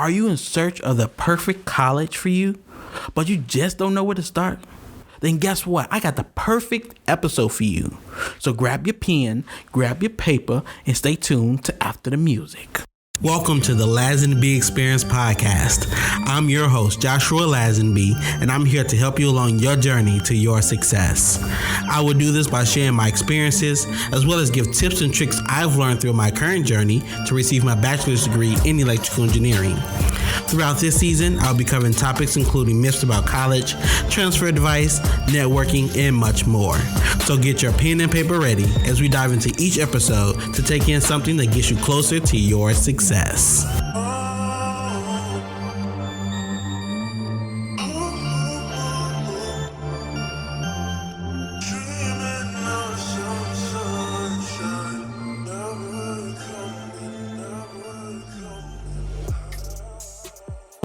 Are you in search of the perfect college for you, but you just don't know where to start? Then guess what? I got the perfect episode for you. So grab your pen, grab your paper, and stay tuned to After the Music. Welcome to the Lazenby Experience Podcast. I'm your host, Joshua Lazenby, and I'm here to help you along your journey to your success. I will do this by sharing my experiences, as well as give tips and tricks I've learned through my current journey to receive my bachelor's degree in electrical engineering. Throughout this season, I'll be covering topics including myths about college, transfer advice, networking, and much more. So get your pen and paper ready as we dive into each episode to take in something that gets you closer to your success.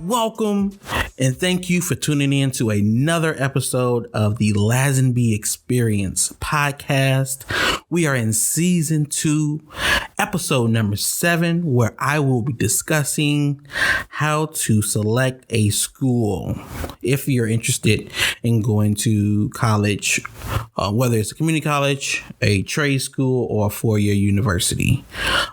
Welcome and thank you for tuning in to another episode of the Lazenby Experience Podcast. We are in season 2, episode number 7, where I will be discussing how to select a school if you're interested in going to college, whether it's a community college, a trade school, or a 4-year university.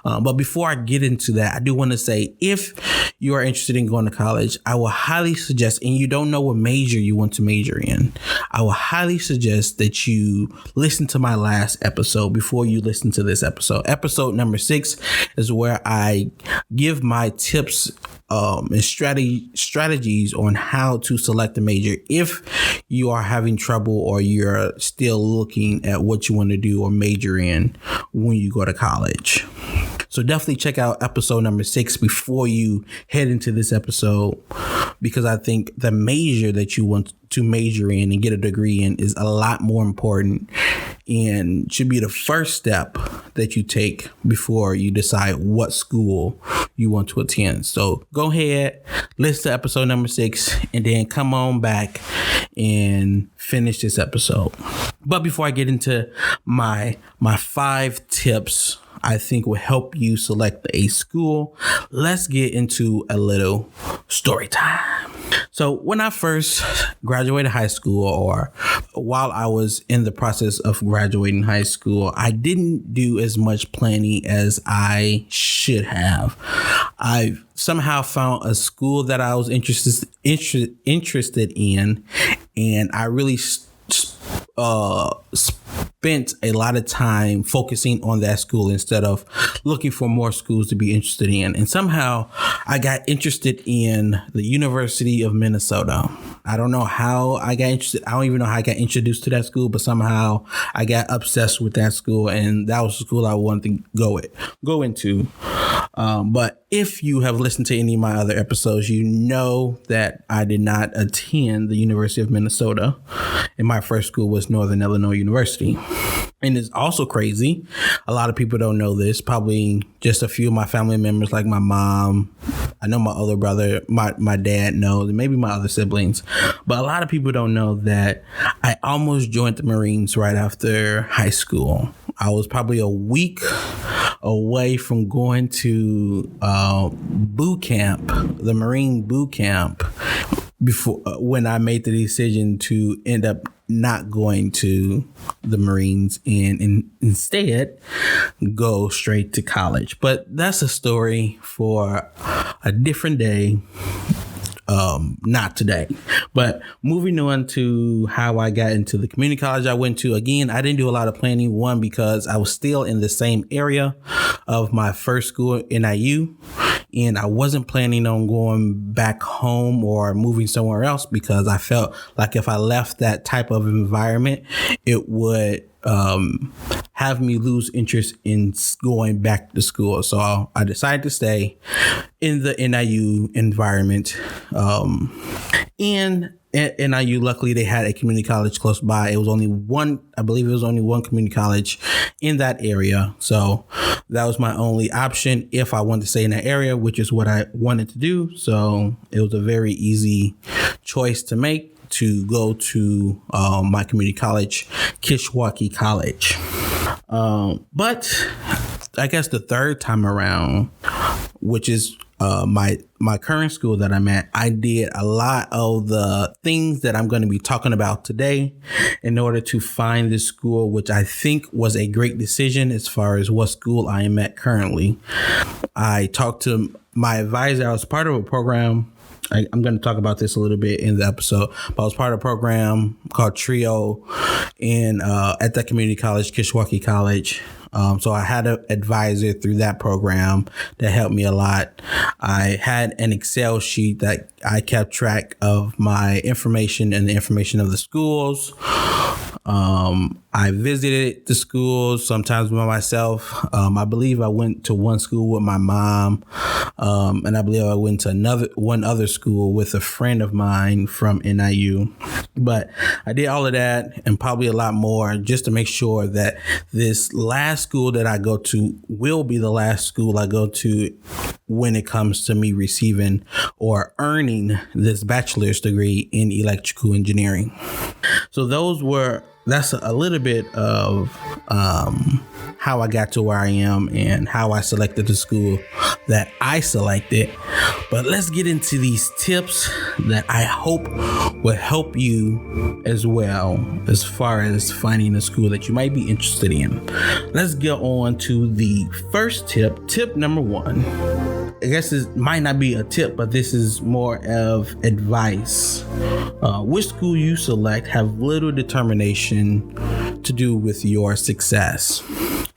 But before I get into that, I do want to say, if you are interested in going to college, I will highly suggest, and you don't know what major you want to major in, I will highly suggest that you listen to my last episode before you listen to this episode. Episode number 6 is where I give my tips and strategies on how to select a major if you are having trouble or you're still looking at what you want to do or major in when you go to college. So definitely check out episode number 6 before you head into this episode, because I think the major that you want to major in and get a degree in is a lot more important and should be the first step that you take before you decide what school you want to attend. So go ahead, listen to episode number 6, and then come on back and finish this episode. But before I get into my 5 tips I think will help you select a school, let's get into a little story time. So when I first graduated high school, or while I was in the process of graduating high school, I didn't do as much planning as I should have. I somehow found a school that I was interested in, and I really spent a lot of time focusing on that school instead of looking for more schools to be interested in. And somehow I got interested in the University of Minnesota. I don't know how I got interested. I don't even know how I got introduced to that school, but somehow I got obsessed with that school, and that was the school I wanted to go into. But if you have listened to any of my other episodes, you know that I did not attend the University of Minnesota, and my first school was Northern Illinois University. And it's also crazy. A lot of people don't know this. Probably just a few of my family members, like my mom. I know my other brother, my dad knows, and maybe my other siblings. But a lot of people don't know that I almost joined the Marines right after high school. I was probably a week away from going to boot camp, the Marine boot camp, before when I made the decision to end up not going to the Marines and instead go straight to college. But that's a story for a different day. Not today. But moving on to how I got into the community college I went to. Again, I didn't do a lot of planning. One, because I was still in the same area of my first school, NIU, and I wasn't planning on going back home or moving somewhere else, because I felt like if I left that type of environment, it would have me lose interest in going back to school. So I decided to stay in the NIU environment. And at NIU, luckily, they had a community college close by. It was only one, I believe it was only one community college in that area. So that was my only option if I wanted to stay in that area, which is what I wanted to do. So it was a very easy choice to make, to go to my community college, Kishwaukee College. But I guess the third time around, which is my current school that I'm at, I did a lot of the things that I'm going to be talking about today in order to find this school, which I think was a great decision as far as what school I am at currently. I talked to my advisor. I was part of a program. I'm going to talk about this a little bit in the episode, but I was part of a program called Trio at that community college, Kishwaukee College. So I had an advisor through that program that helped me a lot. I had an Excel sheet that I kept track of my information and the information of the schools. I visited the schools sometimes by myself. I believe I went to one school with my mom, and I believe I went to one other school with a friend of mine from NIU. But I did all of that and probably a lot more just to make sure that this last school that I go to will be the last school I go to when it comes to me receiving or earning this bachelor's degree in electrical engineering. So that's a little bit of how I got to where I am and how I selected the school that I selected. But let's get into these tips that I hope will help you as well as far as finding a school that you might be interested in. Let's get on to the first tip. Tip number 1. I guess it might not be a tip, but this is more of advice. Which school you select have little determination to do with your success.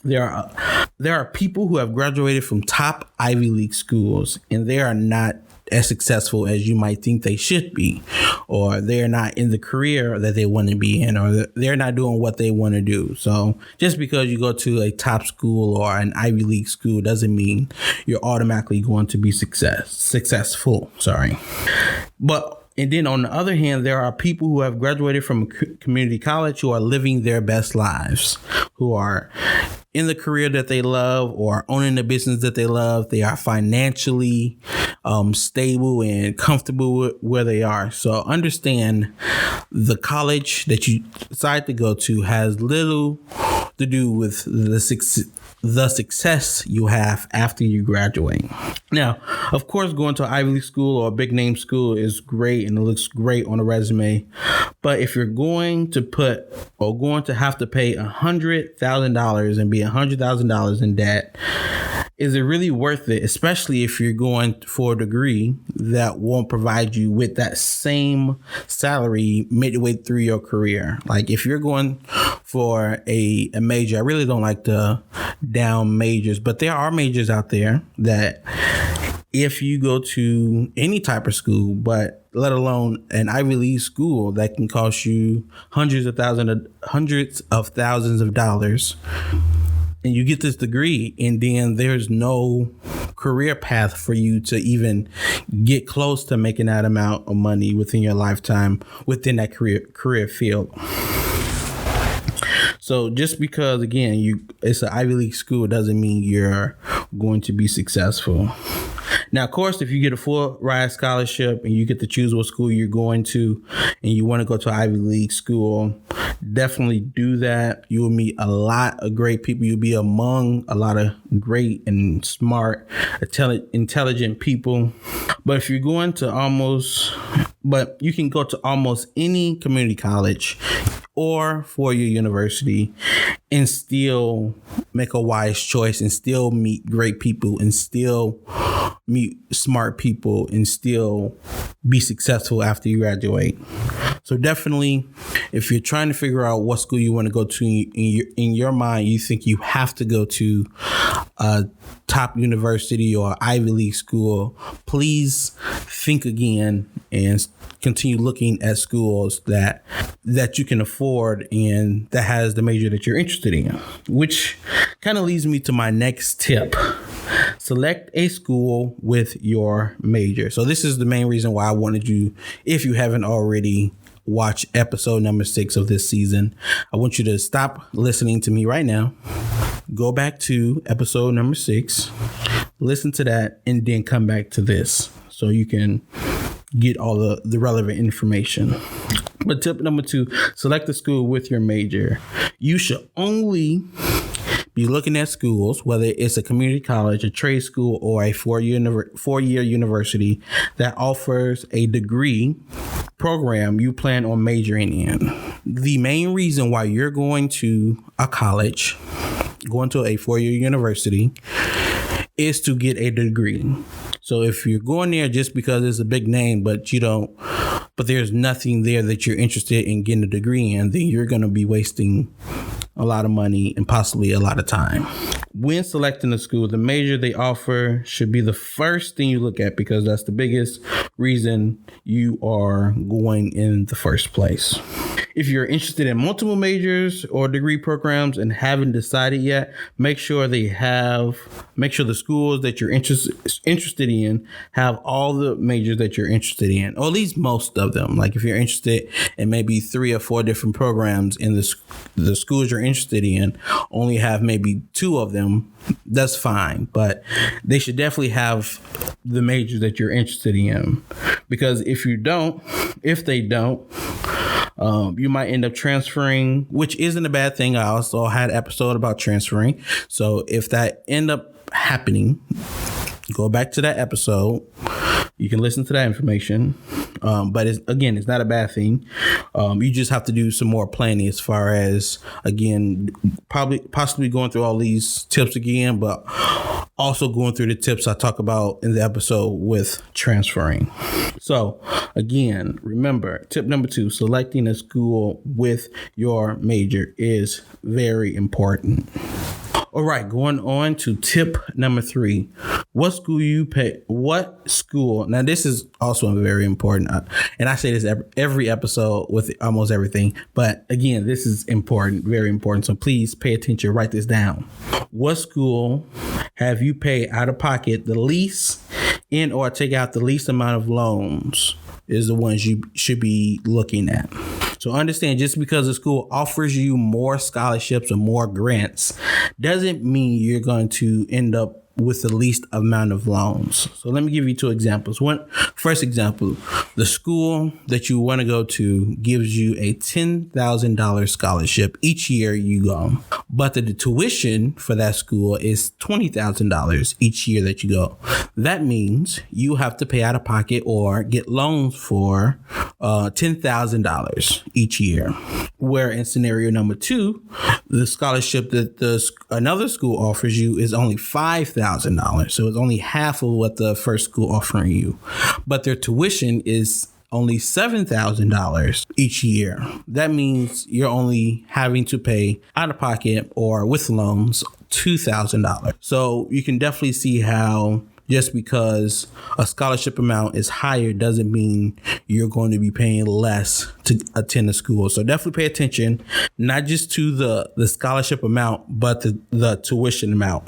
There are people who have graduated from top Ivy League schools and they are not as successful as you might think they should be, or they're not in the career that they want to be in, or they're not doing what they want to do. So just because you go to a top school or an Ivy League school doesn't mean you're automatically going to be successful. And then on the other hand, there are people who have graduated from a community college who are living their best lives, who are in the career that they love or owning the business that they love. They are financially stable and comfortable where they are. So understand the college that you decide to go to has little to do with the success you have after you graduate. Now, of course, going to an Ivy League school or a big name school is great and it looks great on a resume. But if you're going to have to pay $100,000 and be $100,000 in debt, is it really worth it? Especially if you're going for a degree that won't provide you with that same salary midway through your career. Like if you're going for a major, I really don't like to down majors, but there are majors out there that if you go to any type of school, but let alone an Ivy League school that can cost you hundreds of thousands of dollars, and you get this degree, and then there's no career path for you to even get close to making that amount of money within your lifetime within that career field. So just because, again, it's an Ivy League school doesn't mean you're going to be successful. Now, of course, if you get a full ride scholarship and you get to choose what school you're going to and you want to go to an Ivy League school, definitely do that. You will meet a lot of great people. You'll be among a lot of great and smart, intelligent people. But if you're going to you can go to almost any community college or four-year university and still make a wise choice and still meet great people and still meet smart people and still be successful after you graduate. So definitely, if you're trying to figure out what school you want to go to in your mind, you think you have to go to a top university or Ivy League school, please think again and continue looking at schools that you can afford and that has the major that you're interested in, which kind of leads me to my next tip. Select a school with your major. So this is the main reason why I wanted you, if you haven't already watched episode number 6 of this season, I want you to stop listening to me right now. Go back to episode number 6, listen to that, and then come back to this so you can get all the relevant information. But tip number 2, select a school with your major. You should only be looking at schools, whether it's a community college, a trade school, or a four-year university that offers a degree program you plan on majoring in. The main reason why you're going to a college, going to a four-year university, is to get a degree. So if you're going there just because it's a big name, but there's nothing there that you're interested in getting a degree in, then you're going to be wasting a lot of money and possibly a lot of time. When selecting a school, the major they offer should be the first thing you look at, because that's the biggest reason you are going in the first place. If you're interested in multiple majors or degree programs and haven't decided yet, make sure the schools that you're interested in have all the majors that you're interested in, or at least most of them. Like if you're interested in maybe 3 or 4 different programs in the schools you're interested in, only have maybe 2 of them, that's fine. But they should definitely have the majors that you're interested in, because if they don't, you might end up transferring, which isn't a bad thing. I also had an episode about transferring. So if that end up happening, go back to that episode. You can listen to that information. But it's not a bad thing. You just have to do some more planning as far as, again, possibly going through all these tips again, but also going through the tips I talk about in the episode with transferring. So again, remember, tip number 2, selecting a school with your major is very important. All right, going on to tip number 3. What school? Now, this is also very important. And I say this every episode with almost everything. But again, this is important, very important. So please pay attention. Write this down. What school have you paid out of pocket the least in, or take out the least amount of loans, is the ones you should be looking at. So understand, just because a school offers you more scholarships or more grants doesn't mean you're going to end up with the least amount of loans. So let me give you 2 examples. First example, the school that you want to go to gives you a $10,000 scholarship each year you go, but the tuition for that school is $20,000 each year that you go. That means you have to pay out of pocket or get loans for $10,000 each year. Where in scenario number 2, the scholarship that another school offers you is only $5,000. So it's only half of what the first school offering you, but their tuition is only $7,000 each year. That means you're only having to pay out of pocket or with loans $2,000. So you can definitely see how just because a scholarship amount is higher doesn't mean you're going to be paying less to attend a school. So definitely pay attention, not just to the scholarship amount, but the tuition amount.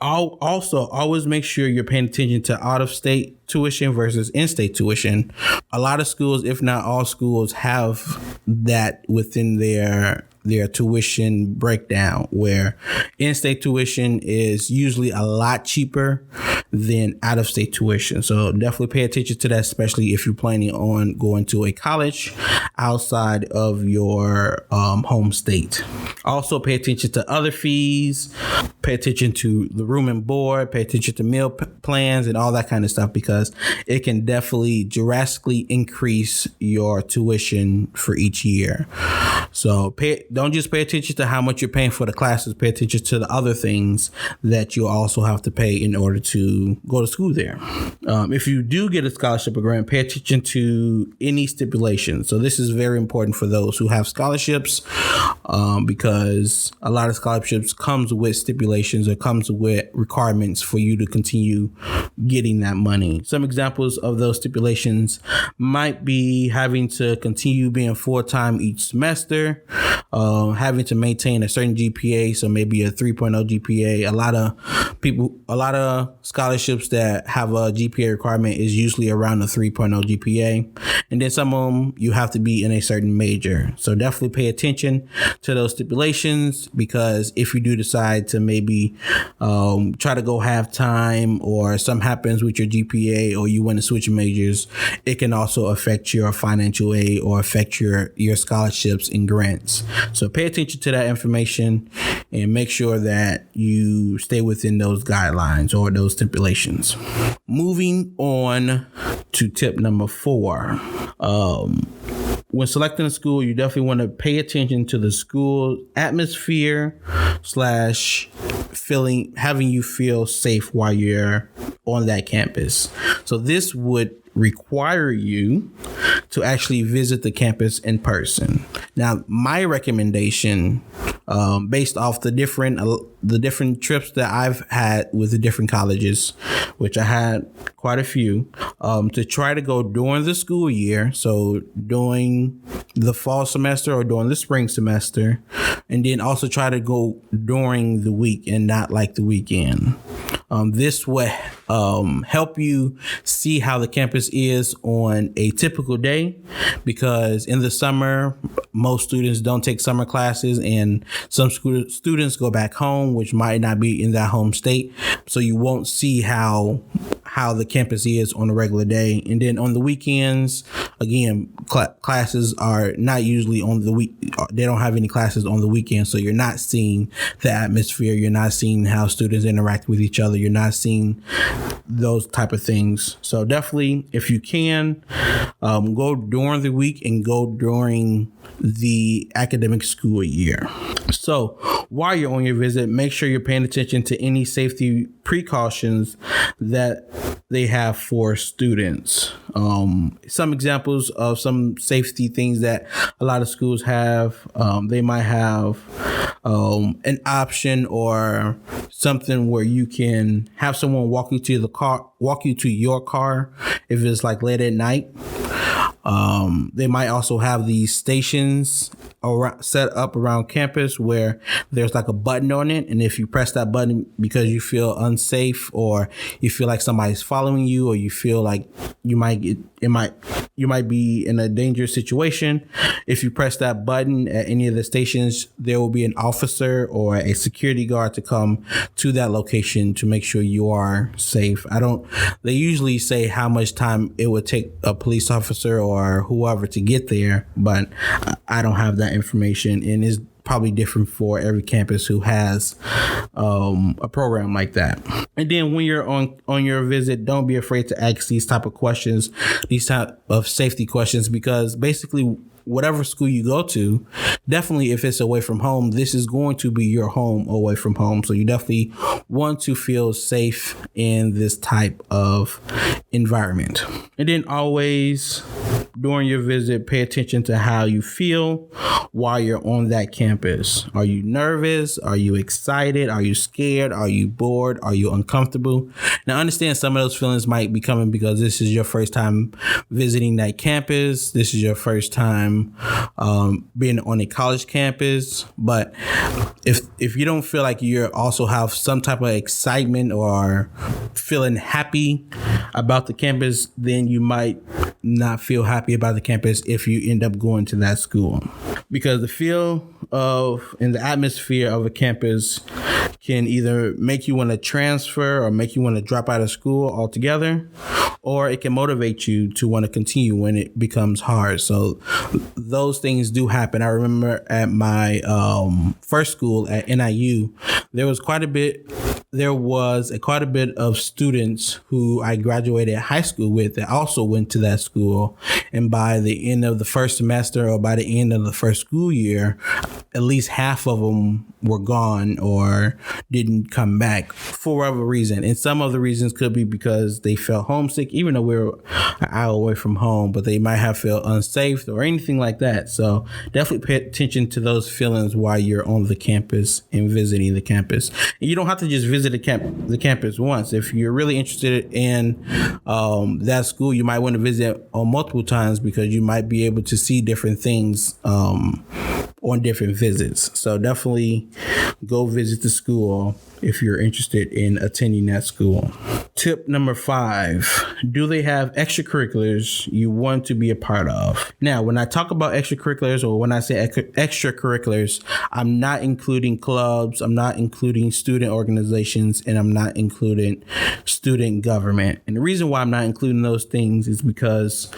I'll also always make sure you're paying attention to out-of-state tuition versus in-state tuition. A lot of schools, if not all schools, have that within their tuition breakdown, where in-state tuition is usually a lot cheaper than out-of-state tuition. So definitely pay attention to that, especially if you're planning on going to a college outside of your home state. Also pay attention to other fees, pay attention to the room and board, pay attention to meal plans and all that kind of stuff, because it can definitely drastically increase your tuition for each year. So don't just pay attention to how much you're paying for the classes, pay attention to the other things that you also have to pay in order to go to school there. If you do get a scholarship or grant, pay attention to any stipulations. So this is very important for those who have scholarships, because a lot of scholarships comes with stipulations or comes with requirements for you to continue getting that money. Some examples of those stipulations might be having to continue being full-time each semester, having to maintain a certain GPA, so maybe a 3.0 GPA. A lot of scholarships that have a GPA requirement is usually around a 3.0 GPA. And then some of them, you have to be be in a certain major. So definitely pay attention to those stipulations, because if you do decide to maybe try to go half-time, or something happens with your GPA, or you want to switch majors, it can also affect your financial aid or affect your scholarships and grants. So pay attention to that information and make sure that you stay within those guidelines or those stipulations. Moving on to tip number 4. When selecting a school, you definitely want to pay attention to the school atmosphere / having you feel safe while you're on that campus. So this would require you to actually visit the campus in person. Now, my recommendation, based off the different trips that I've had with the different colleges, which I had quite a few, to try to go during the school year. So during the fall semester or during the spring semester, and then also try to go during the week and not like the weekend. This will help you see how the campus is on a typical day, because in the summer, most students don't take summer classes, and some students go back home, which might not be in that home state. So you won't see how the campus is on a regular day. And then on the weekends, again, classes are not usually on the week. They don't have any classes on the weekend. So you're not seeing the atmosphere. You're not seeing how students interact with each other. You're not seeing those type of things. So definitely, if you can, go during the week and go during the academic school year. So while you're on your visit, make sure you're paying attention to any safety precautions that they have for students. Some examples of some safety things that a lot of schools have, they might have an option or something where you can have someone walk you to your car if it's like late at night. They might also have these stations set up around campus where there's like a button on it, and if you press that button because you feel unsafe, or you feel like somebody's following you, or you feel like you might be in a dangerous situation, if you press that button at any of the stations, there will be an officer or a security guard to come to that location to make sure you are safe. They usually say how much time it would take a police officer or whoever to get there, but I don't have that information, and it's probably different for every campus who has a program like that. And then when you're on your visit, don't be afraid to ask these type of questions, these type of safety questions, because basically whatever school you go to, definitely if it's away from home, this is going to be your home away from home. So you definitely want to feel safe in this type of environment. And then always during your visit, pay attention to how you feel while you're on that campus. Are you nervous? Are you excited? Are you scared? Are you bored? Are you uncomfortable? Now, understand some of those feelings might be coming because this is your first time visiting that campus. This is your first time being on a college campus. But if you don't feel like you also have some type of excitement or feeling happy about the campus, then you might not feel happy about the campus if you end up going to that school, because the feel of and the atmosphere of a campus can either make you want to transfer or make you want to drop out of school altogether, or it can motivate you to want to continue when it becomes hard. So those things do happen. I remember at my first school at NIU, there was quite a bit of students who I graduated high school with that also went to that school. And by the end of the first semester or by the end of the first school year, at least half of them were gone or didn't come back for whatever reason. And some of the reasons could be because they felt homesick, even though we were an hour away from home, but they might have felt unsafe or anything like that. So definitely pay attention to those feelings while you're on the campus and visiting the campus. And you don't have to just visit the campus once. If you're really interested in that school, you might want to visit on multiple times because you might be able to see different things on different visits. So definitely go visit the school if you're interested in attending that school. Tip number 5, do they have extracurriculars you want to be a part of? Now, when I talk about extracurriculars, or when I say extracurriculars, I'm not including clubs, I'm not including student organizations, and I'm not including student government. And the reason why I'm not including those things is because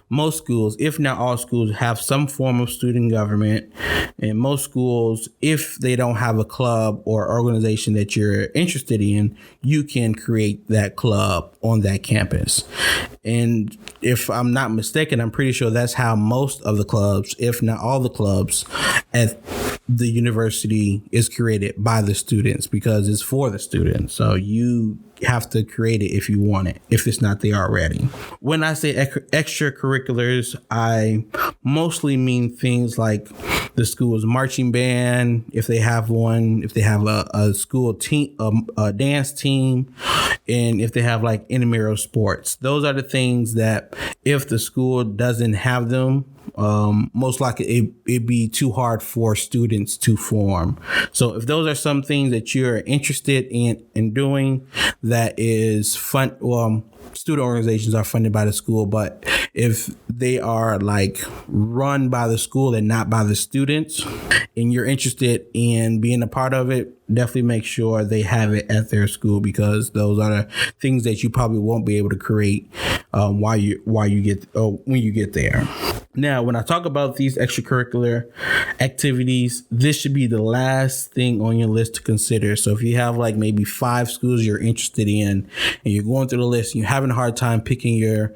most schools, if not all schools, have some form of student government. And most schools, if they don't have a club or organization that you're interested in, you can create that club on that campus. And if I'm not mistaken, I'm pretty sure that's how most of the clubs, if not all the clubs at the university, is created by the students, because it's for the students. So you have to create it if you want it, if it's not there already. When I say extracurriculars, I mostly mean things like the school's marching band, if they have one, if they have a school team, a dance team, and if they have like intramural sports. Those are the things that if the school doesn't have them, most likely it'd be too hard for students to form. So if those are some things that you're interested in doing, that is fun. Well, student organizations are funded by the school, but if they are like run by the school and not by the students, and you're interested in being a part of it, definitely make sure they have it at their school, because those are the things that you probably won't be able to create when you get there. Now, when I talk about these extracurricular activities, this should be the last thing on your list to consider. So if you have like maybe 5 schools you're interested in, and you're going through the list and you're having a hard time picking your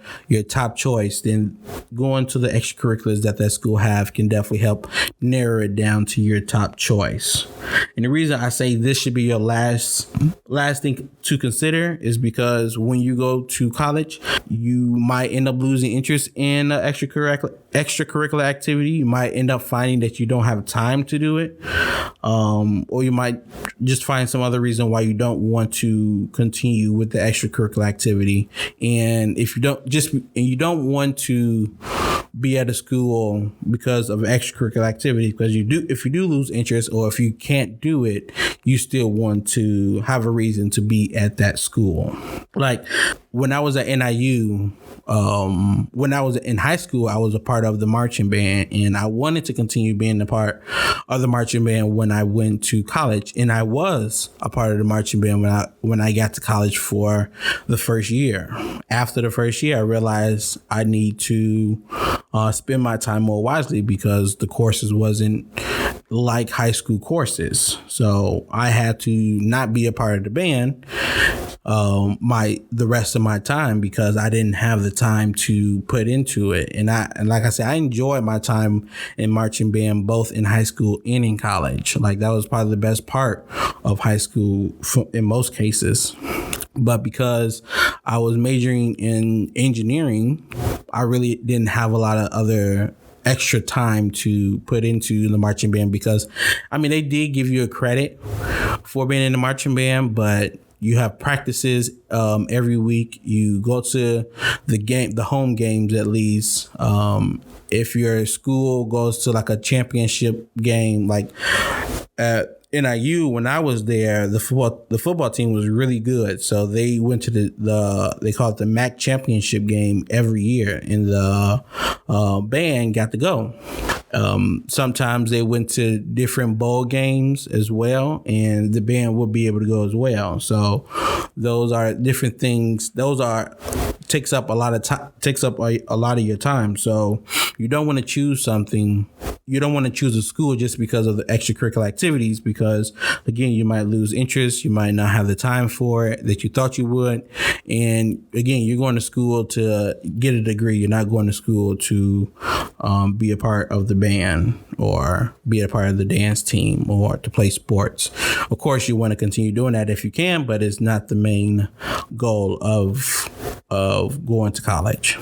top choice, then going to the extracurriculars that school have can definitely help narrow it down to your top choice. And the reason I say this should be your last thing to consider is because when you go to college, you might end up losing interest in extracurricular activity. You might end up finding that you don't have time to do it, or you might just find some other reason why you don't want to continue with the extracurricular activity. And if you don't want to be at a school because of extracurricular activity, because if you do lose interest, or if you can't do it, you still want to have a reason to be at that school. Like when I was at NIU, when I was in high school, I was a part of the marching band, and I wanted to continue being a part of the marching band when I went to college. And I was a part of the marching band when I got to college for the first year. After the first year, I realized I need to spend my time more wisely, because the courses wasn't like high school courses. So I had to not be a part of the band the rest of my time, because I didn't have the time to put into it. And like I said, I enjoyed my time in marching band both in high school and in college. Like that was probably the best part of high school in most cases. But because I was majoring in engineering, I really didn't have a lot of other extra time to put into the marching band, because they did give you a credit for being in the marching band, but you have practices every week. You go to the home games at least. If your school goes to like a championship game, like at NIU, when I was there, the football team was really good. So they went to they call it the MAC championship game every year, and the band got to go. Sometimes they went to different bowl games as well, and the band will be able to go as well. So those are different things. Takes up a lot of your time. So you don't want to choose something. You don't want to choose a school just because of the extracurricular activities, because again, you might lose interest. You might not have the time for it that you thought you would. And again, you're going to school to get a degree. You're not going to school to be a part of the band or be a part of the dance team or to play sports. Of course, you want to continue doing that if you can, but it's not the main goal of going to college.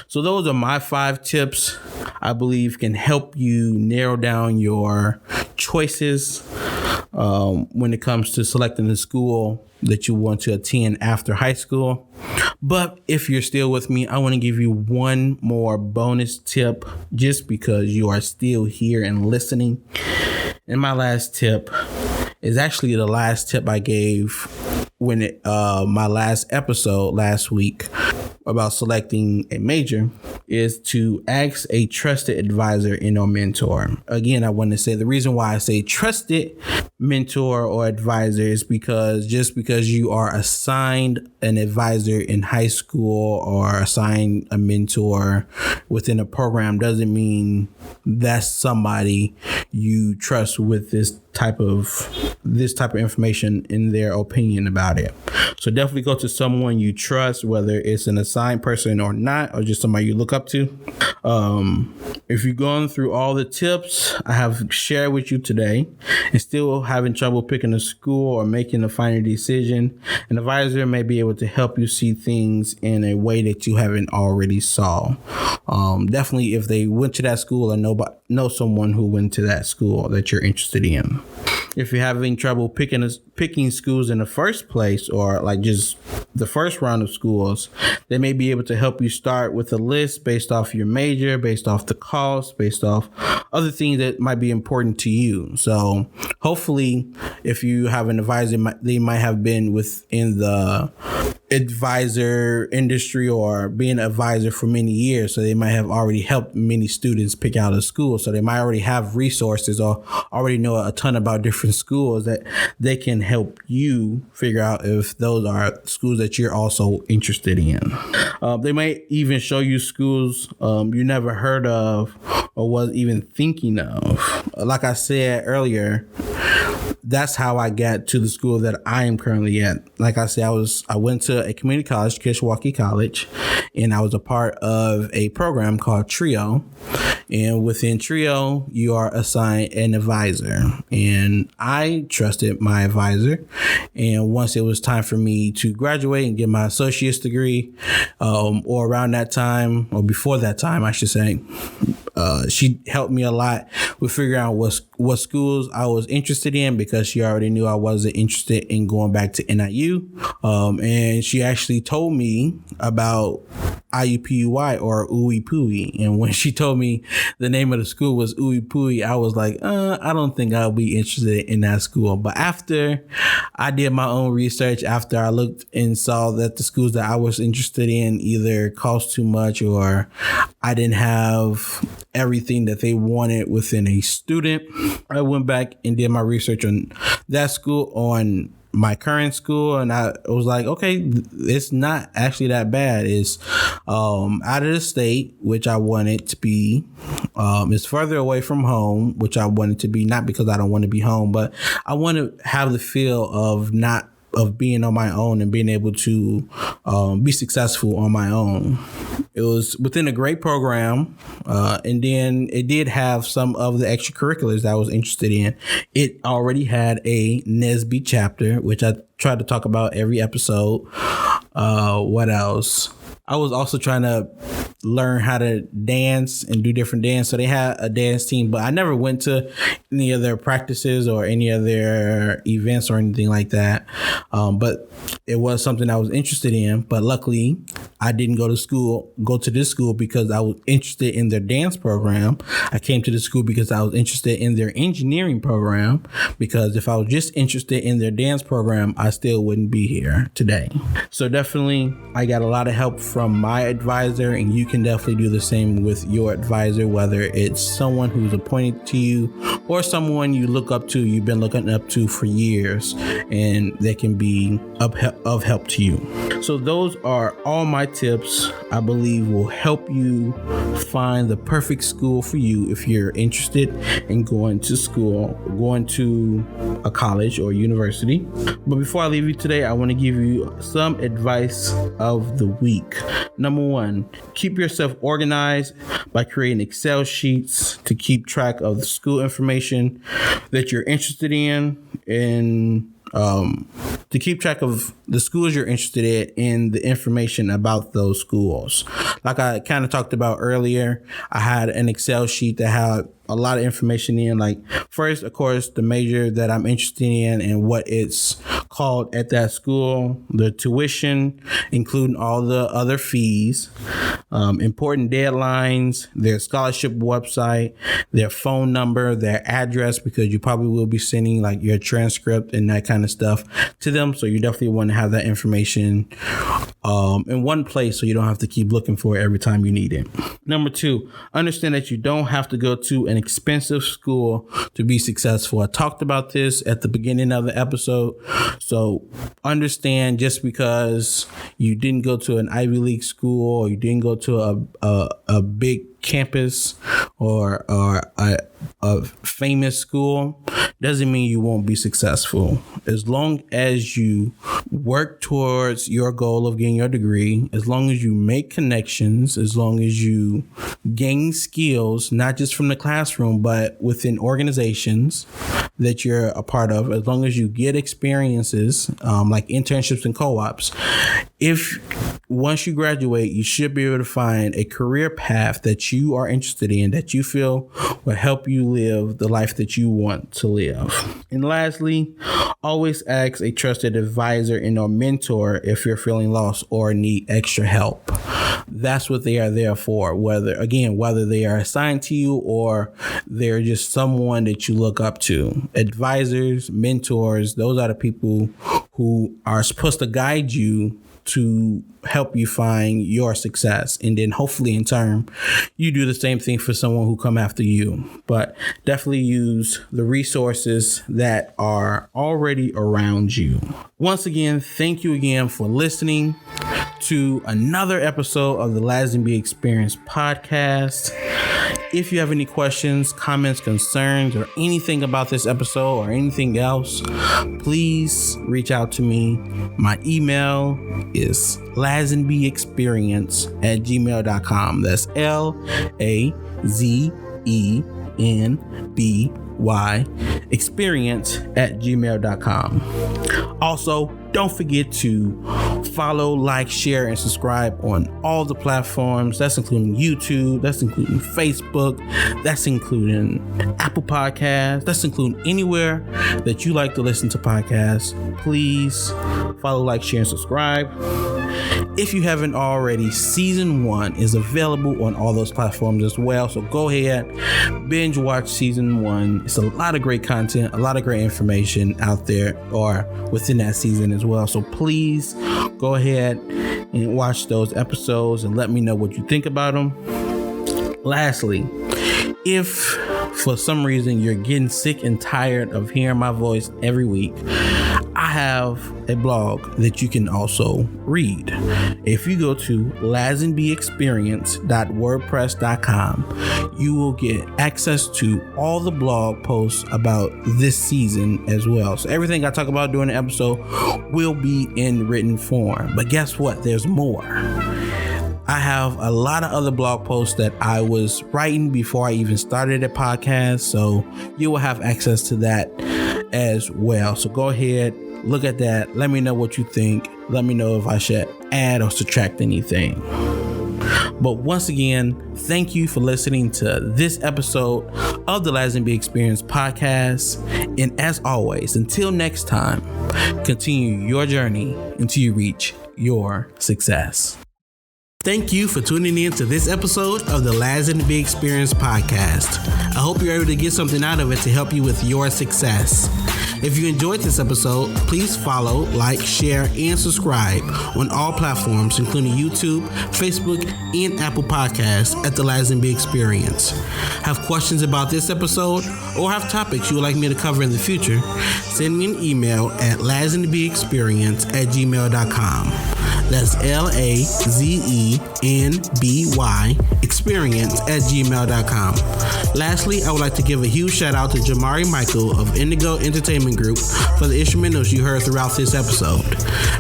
So those are my 5 tips I believe can help you narrow down your choices when it comes to selecting a school that you want to attend after high school. But if you're still with me, I want to give you one more bonus tip just because you are still here and listening. And my last tip is actually the last tip I gave when my last episode last week about selecting a major, is to ask a trusted advisor and or mentor. Again, I want to say the reason why I say trusted mentor or advisor is because just because you are assigned an advisor in high school or assigned a mentor within a program doesn't mean that's somebody you trust with this type of information in their opinion about it. So definitely go to someone you trust, whether it's an assigned person or not, or just somebody you look up to. If you're going through all the tips I have shared with you today and still having trouble picking a school or making a final decision, an advisor may be able to help you see things in a way that you haven't already saw. Definitely if they went to that school or know someone who went to that school that you're interested in. If you're having trouble picking schools in the first place, or like just the first round of schools, they may be able to help you start with a list based off your major, based off the cost, based off other things that might be important to you. So hopefully if you have an advisor, they might have been within the advisor industry or being an advisor for many years, so they might have already helped many students pick out a school, so they might already have resources or already know a ton about different schools that they can help you figure out if those are schools that you're also interested in. They might even show you schools you never heard of or was even thinking of. Like I said earlier, that's how I got to the school that I am currently at. Like I said, I went to a community college, Kishwaukee College, and I was a part of a program called TRIO. And within TRIO, you are assigned an advisor. And I trusted my advisor. And once it was time for me to graduate and get my associate's degree, or around that time, or before that time, I should say, she helped me a lot with figuring out what schools I was interested in, because she already knew I wasn't interested in going back to NIU. And she actually told me about IUPUI or Ooey Pooey. And when she told me the name of the school was Ooey Pooey, I was like, I don't think I'll be interested in that school. But after I did my own research, after I looked and saw that the schools that I was interested in either cost too much or I didn't have everything that they wanted within a student, I went back and did my research on that school, on my current school, and I was like, okay, it's not actually that bad. It's out of the state, which I want it to be. It's further away from home, which I want it to be, not because I don't want to be home, but I want to have the feel of being on my own and being able to be successful on my own. It was within a great program, and then it did have some of the extracurriculars that I was interested in. It already had a NSBE chapter, which I try to talk about every episode. What else? I was also trying to learn how to dance and do different dance. So they had a dance team, but I never went to any of their practices or any of their events or anything like that. But it was something I was interested in. But luckily, I didn't go to this school because I was interested in their dance program. I came to the school because I was interested in their engineering program, because if I was just interested in their dance program, I still wouldn't be here today. So definitely, I got a lot of help from my advisor, and you can definitely do the same with your advisor, whether it's someone who's appointed to you or someone you look up to, you've been looking up to for years, and they can be of help to you. So those are all my tips I believe will help you find the perfect school for you if you're interested in going to a college or university. But before I leave you today, I want to give you some advice of the week. Number one, keep yourself organized by creating Excel sheets to keep track of the school information that you're interested in, and to keep track of the schools you're interested in and the information about those schools. Like I kind of talked about earlier, I had an Excel sheet that had a lot of information in, like first, of course, the major that I'm interested in and what it's called at that school, the tuition, including all the other fees, important deadlines, their scholarship website, their phone number, their address, because you probably will be sending like your transcript and that kind of stuff to them. So you definitely want to have that information in one place so you don't have to keep looking for it every time you need it. Number 2, understand that you don't have to go to an expensive school to be successful. I talked about this at the beginning of the episode. So understand, just because you didn't go to an Ivy League school or you didn't go to a big campus or a famous school doesn't mean you won't be successful. As long as you work towards your goal of getting your degree, as long as you make connections, as long as you gain skills, not just from the classroom, but within organizations that you're a part of, as long as you get experiences like internships and co-ops, if once you graduate, you should be able to find a career path that you are interested in, that you feel will help you live the life that you want to live. And lastly, always ask a trusted advisor and or mentor if you're feeling lost or need extra help. That's what they are there for, whether they are assigned to you or they're just someone that you look up to. Advisors, mentors, those are the people who are supposed to guide you to help you find your success. And then hopefully in turn, you do the same thing for someone who come after you. But definitely use the resources that are already around you. Once again, thank you again for listening to another episode of the Lazenby Experience podcast. If you have any questions, comments, concerns, or anything about this episode or anything else, please reach out to me. My email is lazenbyexperience@gmail.com. That's LAZENBY experience@gmail.com. Also, don't forget to follow, like, share, and subscribe on all the platforms. That's including YouTube. That's including Facebook. That's including Apple Podcasts. That's including anywhere that you like to listen to podcasts. Please follow, like, share, and subscribe. If you haven't already, season 1 is available on all those platforms as well. So go ahead, binge watch season 1. It's a lot of great content, a lot of great information out there or within that season as well. So please go ahead and watch those episodes and let me know what you think about them. Lastly, if for some reason you're getting sick and tired of hearing my voice every week, I have a blog that you can also read. If you go to lazenbyexperience.wordpress.com, you will get access to all the blog posts about this season as well. So everything I talk about during the episode will be in written form. But guess what? There's more. I have a lot of other blog posts that I was writing before I even started a podcast, so you will have access to that as well. So go ahead, look at that. Let me know what you think. Let me know if I should add or subtract anything. But once again, thank you for listening to this episode of the Lazenby Experience podcast. And as always, until next time, continue your journey until you reach your success. Thank you for tuning in to this episode of the Lazenby Experience podcast. I hope you're able to get something out of it to help you with your success. If you enjoyed this episode, please follow, like, share, and subscribe on all platforms, including YouTube, Facebook, and Apple Podcasts at the Lazenby Experience. Have questions about this episode or have topics you would like me to cover in the future? Send me an email at lazenbyexperience@gmail.com. That's LAZENBY experience@gmail.com. Lastly, I would like to give a huge shout out to Jamari Michael of Indigo Entertainment Group for the instrumentals you heard throughout this episode.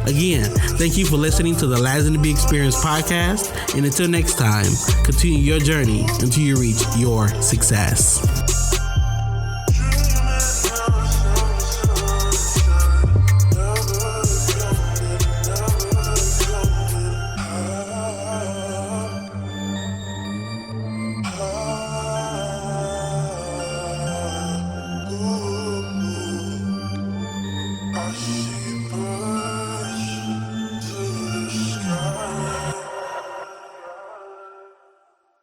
Again, thank you for listening to the Lazenby Experience podcast, and until next time, continue your journey until you reach your success. Us.